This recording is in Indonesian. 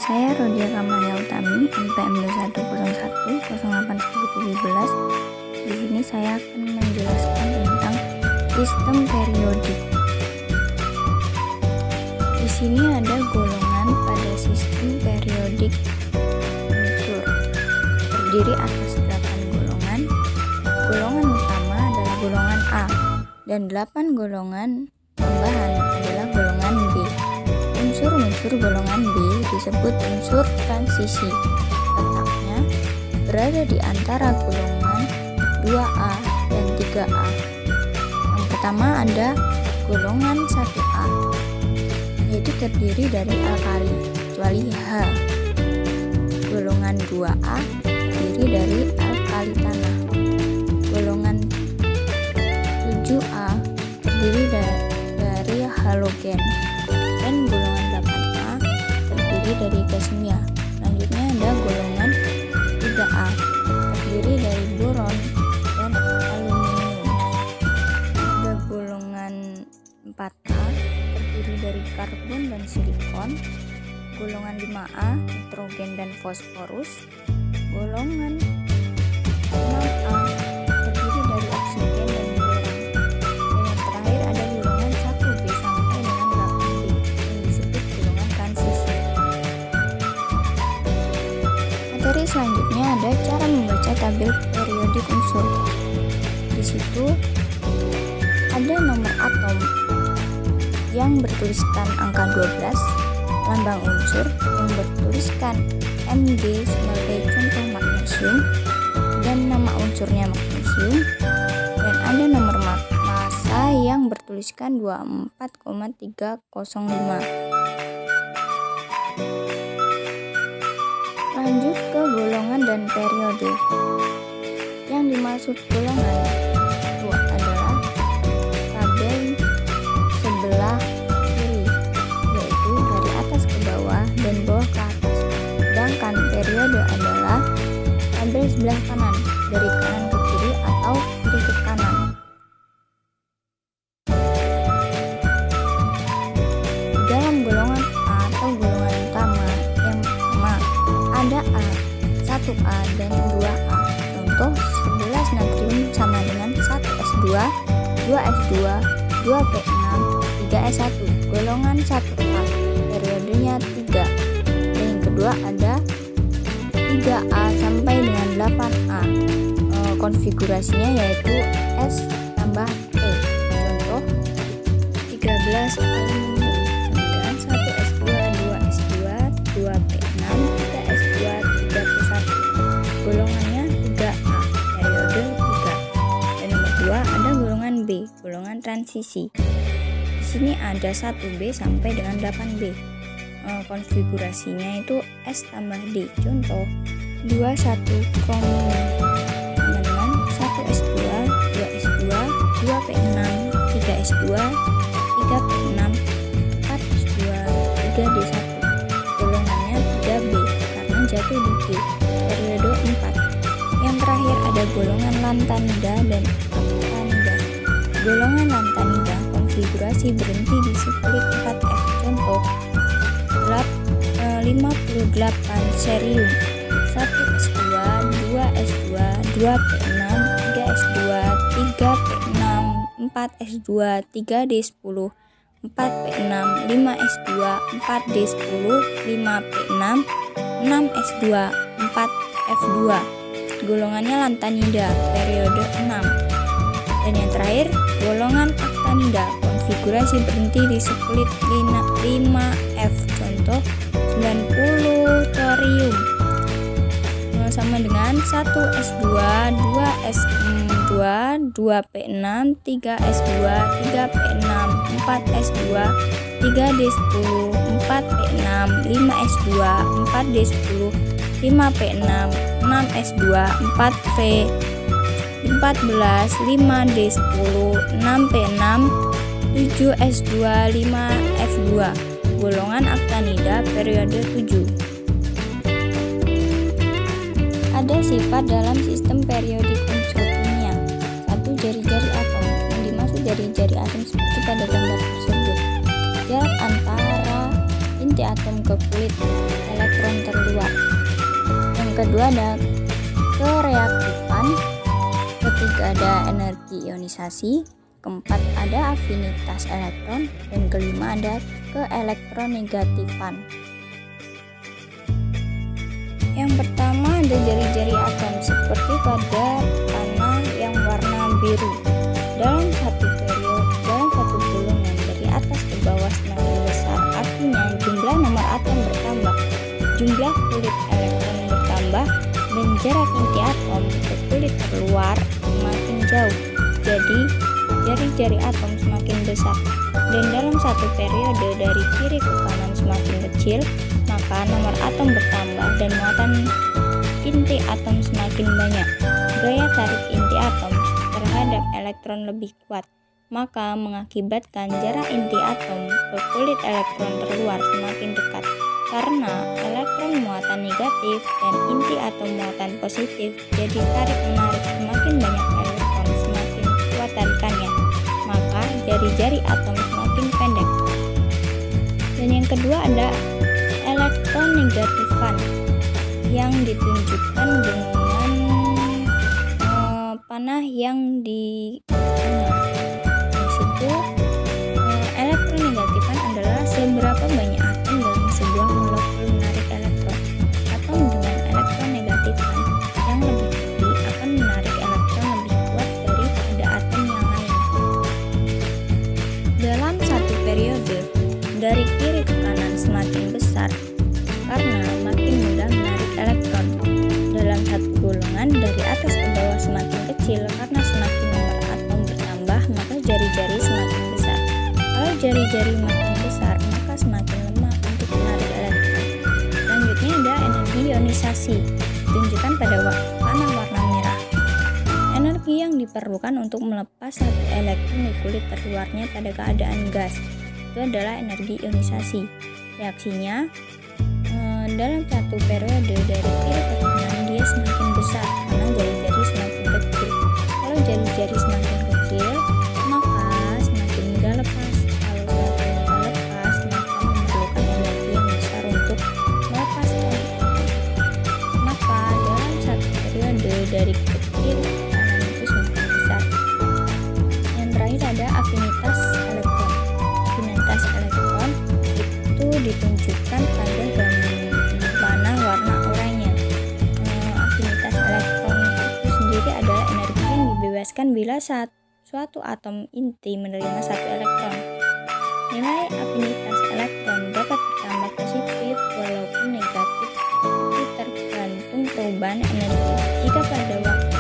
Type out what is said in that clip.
Saya Rodia Kamalia Utami, NPM 21010817. Di sini saya akan menjelaskan tentang sistem periodik. Di sini ada golongan pada sistem periodik unsur, terdiri atas 8 golongan. Golongan utama adalah golongan A, dan 8 golongan tambahan adalah golongan B. Unsur-unsur golongan B disebut unsur transisi. Letaknya berada di antara golongan 2A dan 3A. Yang pertama ada golongan 1A, yaitu terdiri dari alkali kecuali H. Golongan 2A terdiri dari alkali tanah. Golongan 7A terdiri dari halogen. Dan golongan 8A terdiri dari gas kimia. Selanjutnya ada golongan 3A terdiri dari boron dan aluminium. Ada golongan 4A terdiri dari karbon dan silikon. Golongan 5A nitrogen dan fosforus. Golongan 6A terdiri dari oksigen dan belerang. Dan yang terakhir ada golongan 1B sampai dengan 8B yang disebut golongan transisi. Materi selanjutnya ada cara membaca tabel periodik unsur. Di situ ada nomor atom yang bertuliskan angka 12, lambang unsur yang bertuliskan Mg sebagai contoh magnesium dan nama unsurnya magnesium, dan ada nomor massa yang bertuliskan 24,305. Lanjut ke golongan dan periode. Yang dimaksud golongan itu adalah tabel sebelah kiri, yaitu dari atas ke bawah dan bawah ke atas. Sedangkan periode adalah tabel sebelah kanan, dari kanan ke kiri atau kiri ke kanan. Dalam golongan A atau golongan utama, yang pertama ada A, 1A dan 2A. Contoh 11 natrium sama dengan 1S2, 2S2, 2P6, 3S1. Golongan 1A, periodenya 3. Dan yang kedua ada 3A sampai dengan 8A. Konfigurasinya yaitu S tambah E. Contoh 13 aluminium sama dengan 1S2, 2S2, 2P6, 3S2, 3P1. Golongannya 3A, periode 3. Dan nomor 2 ada golongan B, golongan transisi. Di sini ada 1B sampai dengan 8B. Konfigurasinya itu S tambah D. Contoh 21 chromium sama dengan 1S2, 2S2, 2P6, 3S2, 3P6, 4S2, 3D1. Golongannya 3B karena jatuh di G, periode 4. Yang terakhir ada golongan lantanida dan aktinida. Golongan lantanida konfigurasi berhenti di split 4F. Contoh 58 cerium, 1S2, 2S2, 2P6, 3S2, 3P6, 4S2, 3D10, 4P6, 5S2, 4D10, 5P6, 6S2, 4F2. Golongannya lantanida, periode 6. Dan yang terakhir, golongan aktinida, konfigurasi berhenti di split 5F. Contoh 90 thorium sama dengan 1S2, 2S2, 2P6, 3S2, 3P6, 4S2, 3D10, 4P6, 5S2, 4D10, 5P6, 6S2, 4V14, 5D10, 6P6, 7S2, 5F2. Golongan aktinida, periode 7. Ada sifat dalam sistem periodik unsur kimia. 1. Jari-jari atom. Yang dimaksud jari-jari atom seperti pada gambar tersebut. Jarak antara inti atom ke kulit elektron elektron terluar. Yang kedua ada kereaktifan, ketiga ada energi ionisasi, keempat ada afinitas elektron, dan kelima ada keelektronegatifan. Yang pertama ada jari-jari atom seperti pada panah yang warna biru. Dalam satu golongan dari atas ke bawah semakin besar, artinya jumlah nomor atom bertambah, jumlah kulit elektron bertambah, dan jarak inti atom ke kulit terluar semakin jauh. Jadi jari-jari atom semakin besar, dan dalam satu periode dari kiri ke kanan semakin kecil, maka nomor atom bertambah dan muatan inti atom semakin banyak. Gaya tarik inti atom terhadap elektron lebih kuat, maka mengakibatkan jarak inti atom ke kulit elektron terluar semakin dekat. Karena elektron muatan negatif dan inti atom muatan positif, jadi tarik-menarik semakin banyak elektron semakin kuat tarikannya, maka jari-jari atom semakin pendek. Dan yang kedua ada elektronegatifan, yang ditunjukkan dengan panah yang di situ. Elektronegatifan adalah seberapa banyak atom dalam sebuah molekul menarik elektron. Atom dengan elektronegatifan yang lebih tinggi akan menarik elektron lebih kuat daripada atom yang lain. Dalam satu periode dari kiri ke kanan semakin besar karena makin mudah menarik elektron. Dalam satu golongan dari atas ke bawah semakin kecil karena semakin nomor atom bertambah, maka jari-jari semakin besar. Kalau jari-jari makin besar, maka semakin lemah untuk menarik elektron. Selanjutnya ada energi ionisasi, ditunjukkan pada panah warna merah. Energi yang diperlukan untuk melepas satu elektron di kulit terluarnya pada keadaan gas, itu adalah energi ionisasi. Reaksinya dalam satu periode dari kiri ke kanan dia semakin besar karena jari-jari semakin kecil. Kalau jari-jari semakin kecil, maka semakin mudah lepas. Kalau semakin mudah lepas, maka memerlukan energi yang besar untuk melepaskan. Maka dalam satu periode dari kecil ke kanan itu semakin besar. Yang terakhir ada afinitas elektron. Afinitas elektron itu ditunjukkan pada gambar panah warna oranye. Afinitas elektron itu sendiri adalah energi yang dibebaskan bila suatu atom inti menerima satu elektron. Nilai afinitas elektron dapat bertambah positif walaupun negatif, itu tergantung perubahan energi. Jika pada waktu